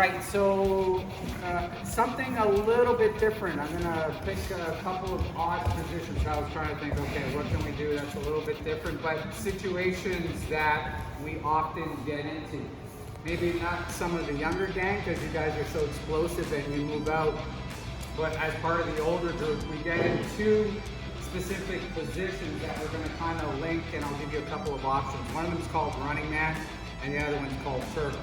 Right, so something a little bit different. I'm gonna pick a couple of odd positions. I was trying to think, okay, what can we do that's a little bit different, but situations that we often get into. Maybe not some of the younger gang, because you guys are so explosive and you move out, but as part of the older group, we get into two specific positions that we're gonna kind of link, and I'll give you a couple of options. One of them is called running man, and the other one's called turtle.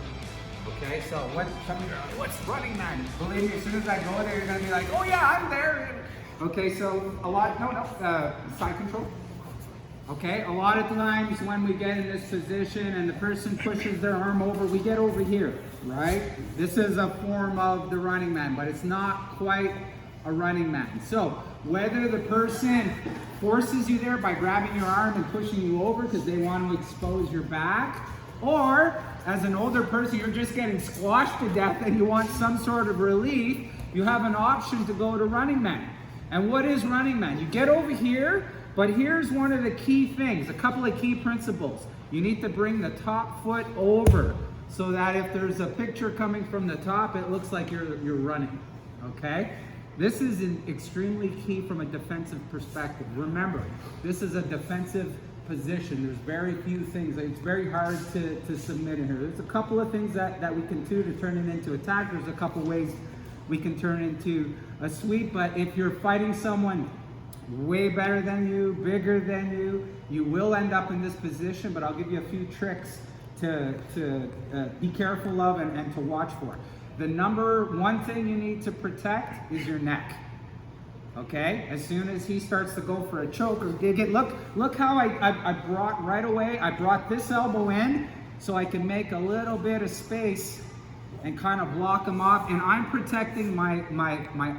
Okay, so what's running man? Believe me, as soon as I go there, you're gonna be like, oh yeah, I'm there. Okay, so side control. Okay, a lot of times when we get in this position and the person pushes their arm over, we get over here, right? This is a form of the running man, but it's not quite a running man. So whether the person forces you there by grabbing your arm and pushing you over because they want to expose your back, or as an older person, you're just getting squashed to death and you want some sort of relief, you have an option to go to running man. And what is running man? You get over here, but here's one of the key things, a couple of key principles. You need to bring the top foot over so that if there's a picture coming from the top, it looks like you're running, okay? This is extremely key from a defensive perspective. Remember, this is a defensive position. There's very few things. It's very hard to submit in here. There's a couple of things that we can do to turn it into attack. There's a couple ways we can turn into a sweep, but if you're fighting someone way better than you, bigger than you, you will end up in this position, but I'll give you a few tricks to be careful of and to watch for. The number one thing you need to protect is your neck. Okay, as soon as he starts to go for a choke or gig it, look how I brought right away, I brought this elbow in so I can make a little bit of space and kind of block him off, and I'm protecting my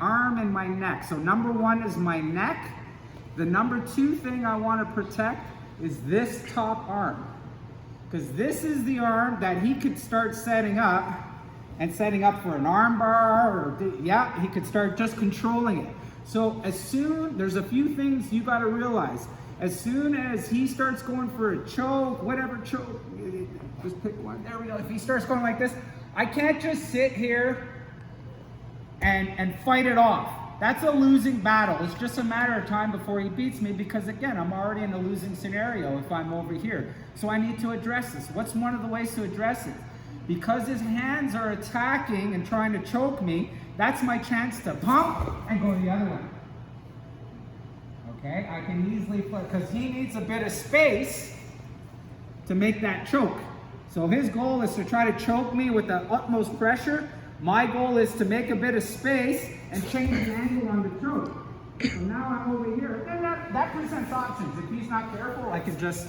arm and my neck. So number one is my neck. The number two thing I want to protect is this top arm, because this is the arm that he could start setting up for an arm bar, or yeah, he could start just controlling it. So there's a few things you got to realize. As soon as he starts going for a choke, whatever choke, just pick one, there we go. If he starts going like this, I can't just sit here and fight it off. That's a losing battle. It's just a matter of time before he beats me, because again, I'm already in a losing scenario if I'm over here. So I need to address this. What's one of the ways to address it? Because his hands are attacking and trying to choke me, that's my chance to pump and go the other way. Okay, I can easily flip, because he needs a bit of space to make that choke. So his goal is to try to choke me with the utmost pressure. My goal is to make a bit of space and change the angle on the choke. So now I'm over here. And that presents options. If he's not careful, I can just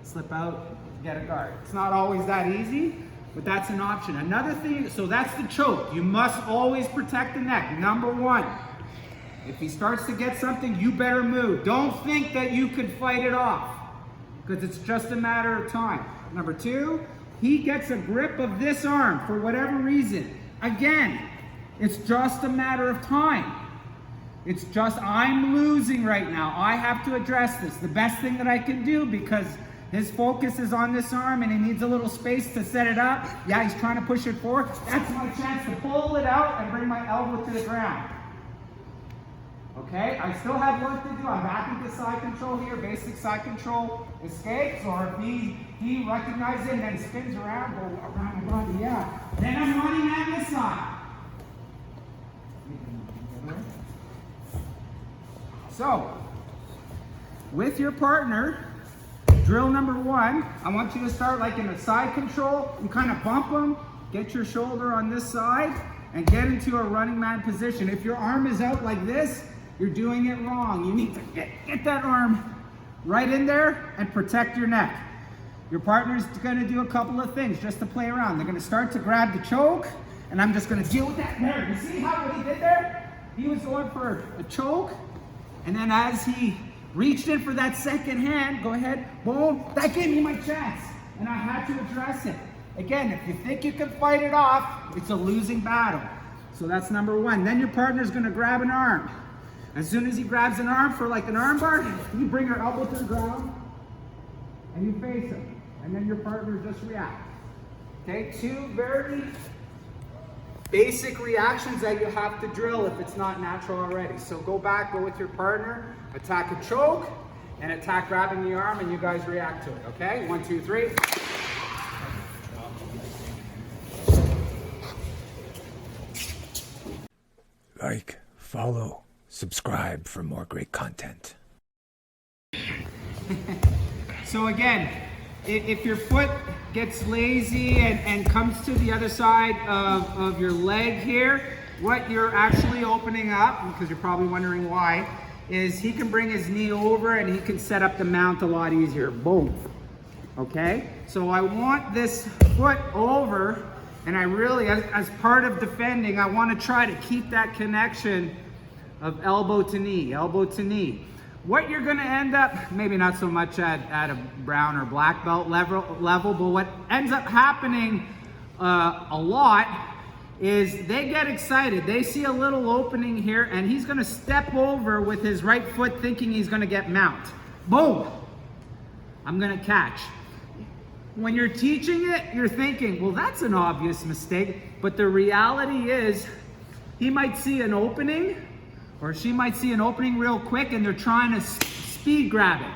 slip out, get a guard. It's not always that easy, but that's an option. Another thing, so that's the choke. You must always protect the neck. Number one, if he starts to get something, you better move. Don't think that you can fight it off, because it's just a matter of time. Number two, he gets a grip of this arm for whatever reason. Again, it's just a matter of time. It's just, I'm losing right now. I have to address this. The best thing that I can do, because his focus is on this arm and he needs a little space to set it up. Yeah, he's trying to push it forward. That's my chance to pull it out and bring my elbow to the ground. Okay, I still have work to do. I'm back into side control here, basic side control escapes, or if he recognizes it and then spins around, go around and around, yeah. Then I'm running at this side. So, with your partner, drill number one, I want you to start like in a side control and kind of bump them, get your shoulder on this side, and get into a running man position. If your arm is out like this, you're doing it wrong. You need to get that arm right in there and protect your neck. Your partner's gonna do a couple of things just to play around. They're gonna start to grab the choke, and I'm just gonna deal with that there. You see what he did there? He was going for a choke, and then as he reached in for that second hand, go ahead, boom, that gave me my chance, and I had to address it. Again, if you think you can fight it off, it's a losing battle. So that's number one. Then your partner's gonna grab an arm. As soon as he grabs an arm for like an arm bar, you bring your elbow to the ground and you face him. And then your partner just reacts. Okay, two very basic reactions that you have to drill if it's not natural already. So go back, go with your partner, attack a choke, and attack grabbing the arm, and you guys react to it, okay? 1, 2, 3. Like, follow, subscribe for more great content. So again, if your foot gets lazy and comes to the other side of your leg here, what you're actually opening up, because you're probably wondering why, is he can bring his knee over and he can set up the mount a lot easier. Boom. Okay? So I want this foot over, and I really, as part of defending, I want to try to keep that connection of elbow to knee, elbow to knee. What you're going to end up, maybe not so much at a brown or black belt level, but what ends up happening a lot is they get excited. They see a little opening here, and he's going to step over with his right foot thinking he's going to get mount. Boom! I'm going to catch. When you're teaching it, you're thinking, well, that's an obvious mistake, but the reality is he might see an opening, or she might see an opening real quick, and they're trying to speed grab it.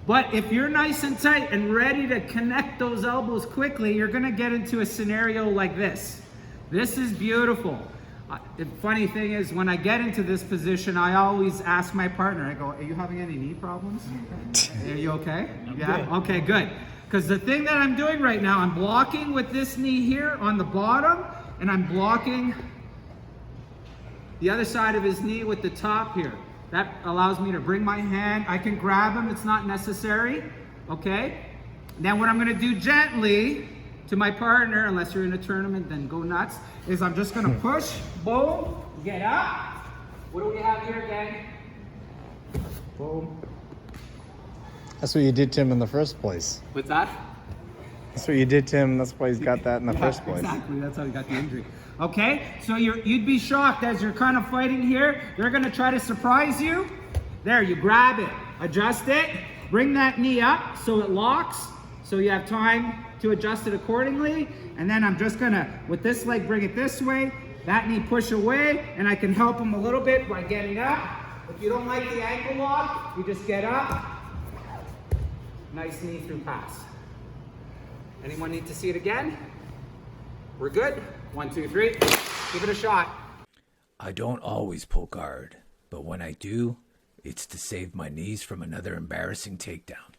But if you're nice and tight and ready to connect those elbows quickly, you're going to get into a scenario like this. This is beautiful. The funny thing is, when I get into this position, I always ask my partner, I go, are you having any knee problems? Are you okay? Yeah? Okay, good. Because the thing that I'm doing right now, I'm blocking with this knee here on the bottom, and I'm blocking the other side of his knee with the top here. That allows me to bring my hand. I can grab him, it's not necessary, okay? Then what I'm gonna do gently to my partner, unless you're in a tournament, then go nuts, is I'm just gonna push, boom, get up. What do we have here, gang? Boom. That's what you did to him in the first place. What's that? That's what you did to him. That's why he's got that in the first place. Exactly, that's how he got the injury. Okay, so you'd be shocked as you're kind of fighting here. They're gonna try to surprise you. There, you grab it, adjust it, bring that knee up so it locks, so you have time to adjust it accordingly. And then I'm just gonna, with this leg, bring it this way, that knee push away, and I can help him a little bit by getting up. If you don't like the ankle lock, you just get up. Nice knee through pass. Anyone need to see it again? We're good? 1, 2, 3. Give it a shot. I don't always pull guard, but when I do, it's to save my knees from another embarrassing takedown.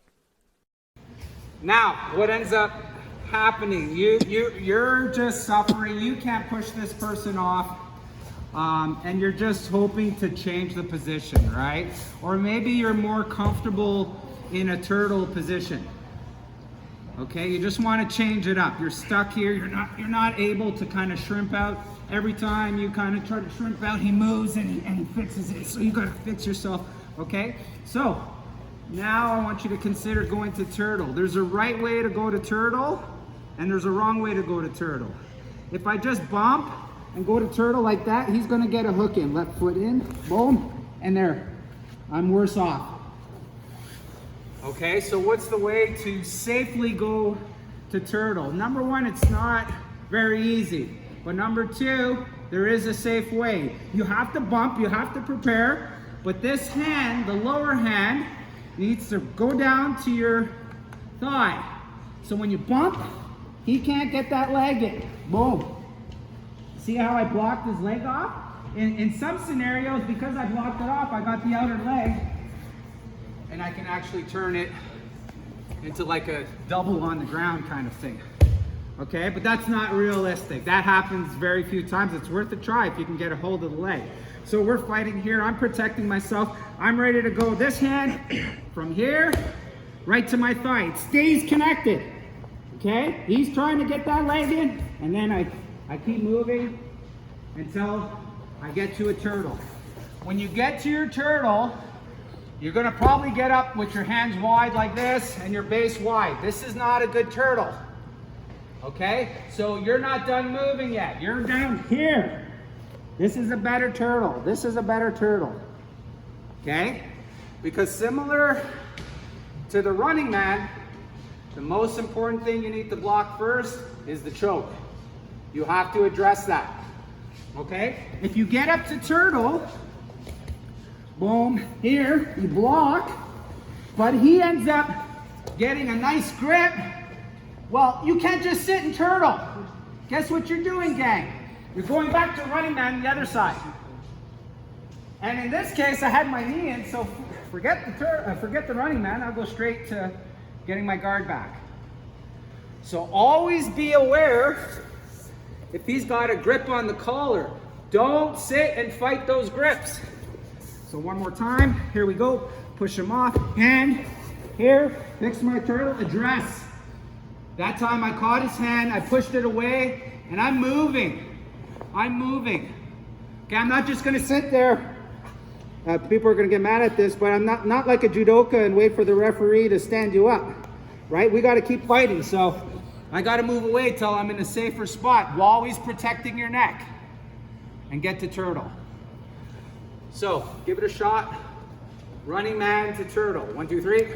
Now, what ends up happening? You're just suffering. You can't push this person off, and you're just hoping to change the position, right? Or maybe you're more comfortable in a turtle position. Okay, you just want to change it up. You're stuck here. You're not able to kind of shrimp out. Every time you kind of try to shrimp out, he moves and he fixes it. So you got to fix yourself. Okay, so now I want you to consider going to turtle. There's a right way to go to turtle, and there's a wrong way to go to turtle. If I just bump and go to turtle like that, he's going to get a hook in. Left foot in, boom, and there. I'm worse off. Okay, so what's the way to safely go to turtle? Number one, it's not very easy. But number two, there is a safe way. You have to bump, you have to prepare, but this hand, the lower hand, needs to go down to your thigh. So when you bump, he can't get that leg in. Boom. See how I blocked his leg off? In some scenarios, because I blocked it off, I got the outer leg, and I can actually turn it into like a double on the ground kind of thing. Okay, but that's not realistic. That happens very few times. It's worth a try if you can get a hold of the leg. So we're fighting here. I'm protecting myself. I'm ready to go this hand from here right to my thigh. It stays connected. Okay, he's trying to get that leg in, and then I keep moving until I get to a turtle. When you get to your turtle, you're gonna probably get up with your hands wide like this and your base wide. This is not a good turtle. Okay, so you're not done moving yet. You're down here. This is a better turtle. This is a better turtle. Okay, because similar to the running man, the most important thing you need to block first is the choke. You have to address that. Okay? If you get up to turtle, boom, here, you block, but he ends up getting a nice grip. Well, you can't just sit and turtle. Guess what you're doing, gang? You're going back to running man the other side. And in this case, I had my knee in, so forget the running man. I'll go straight to getting my guard back. So always be aware if he's got a grip on the collar. Don't sit and fight those grips. So one more time. Here we go. Push him off. And here, fix my turtle, address. That time I caught his hand, I pushed it away, and I'm moving. I'm moving. Okay, I'm not just gonna sit there. People are gonna get mad at this, but I'm not like a judoka and wait for the referee to stand you up, right? We gotta keep fighting, so I gotta move away till I'm in a safer spot, while always protecting your neck, and get to turtle. So, give it a shot. Running man to turtle. 1, 2, 3.